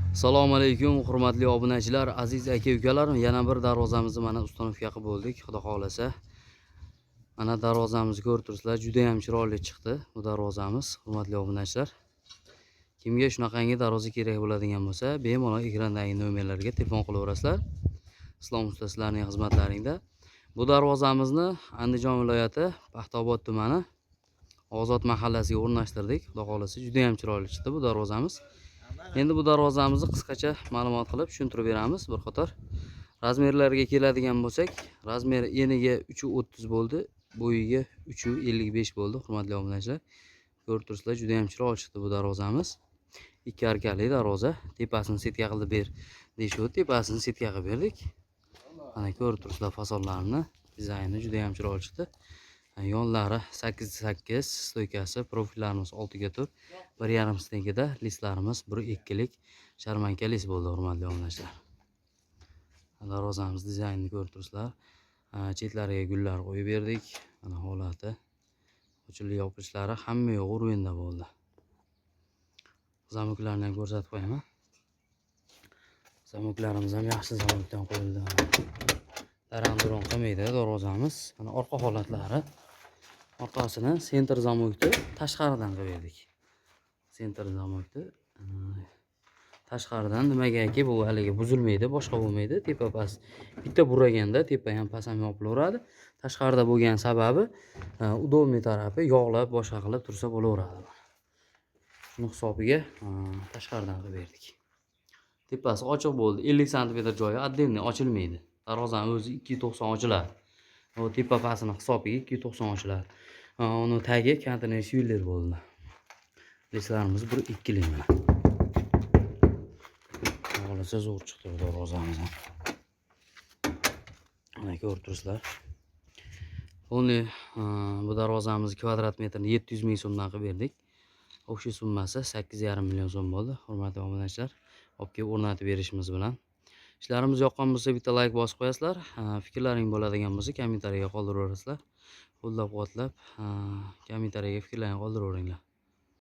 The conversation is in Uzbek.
Assalomu alaykum, hurmatli obunachilar, aziz aka-ukalar. Yana bir darvozamizni mana ustanovka qilib bo'ldik, xudo xolasa. Mana darvozamizni ko'rib turibsizlar, juda ham chiroyli chiqdi bu darvozamiz, hurmatli obunachilar. Kimga shunaqangi darvoza kerak bo'ladigan bo'lsa, bemalol ekrandagi nomerlarga telefon qilaverasizlar. Islom usta sizlarning xizmatlaringda. Bu darvozamizni Andijon viloyati Paxtaobod tumani Ozod mahallasiga o'rnashtirdik. Xudo xolasa juda ham chiroyli chiqdi bu darvozamiz. Endi bu darvozamizni qisqacha ma'lumot qilib tushuntirib beramiz. Bir qator razmerlarga keladigan bo'lsak, razmer eniga 3.30 bo'ldi, bo'yiga 3.55 bo'ldi, hurmatli obunachilar. Ko'rib turibsizlar, juda ham chiroyli chiqdi bu darvozamiz. Ikki arkali darvoza, tepasini setka qilib ber deyishdi, tepasini setka qilib berdik. Mana ko'rib turibsizlar fasonlarini, dizayni juda ham chiroyli chiqdi. Yonlari 8x8, stoykasi, profillarimiz 6x4, 1,5 stengada, listlarimiz 1-2lik sharmanka list bo'ldi, hurmatli obunachilar. Darvozamiz dizaynini ko'rib turibsizlar. Chetlariga gullar qo'yib berdik. Mana holati, ochilib yopilishlari hamma yo'q o'rinda bo'ldi. Zamoklarni ham ko'rsatib qo'yaman. Zamoklarimiz ham yaxshi zamokdan qo'yildi. Daran-duron qilmaydi darvozamiz. Mana orqa holatlari. Orqasini sentr zamokni tashqaridan qilib berdik. Sentr zamokni tashqaridan nimagaki bu haligi buzilmaydi, boshqa bo'lmaydi. Tepa past bitta buraganda tepa ham past ham yopilaveradi. Tashqarida bo'lgan sababi udobniy tarafi yog'lab boshqa qilib tursa bo'laveradi. Shuni hisobiga tashqaridan qilib berdik. Tepasi ochiq bo'ldi. 50 sm joyi отдельный ochilmaydi. Darvozaning o'zi 2.90 ochiladi. O tepa pastini hisobiga 2.90 ochiladi. Uni tagi konteyner suyler bo'ldi. Listlarimiz 1-2lik mana. Holasa zo'r chiqdi bu darvozamiz. Mana ko'rib turibsizlar. Bu darvozamiz kvadrat metrini 700 ming so'mdan qilib berdik. O'sha summasi 8,5 million so'm bo'ldi, hurmatli obunachilar. Olib kelib o'rnatib berishimiz bilan. Ishlarimiz yoqqan bo'lsa bitta like bosib qo'yasizlar. Fikrlaring bo'ladigan bo'lsa kommentariyaga qoldiraverasizlar. Qo'llab-quvvatlab kommentariyaga fikrlaringni qoldiraveringlar.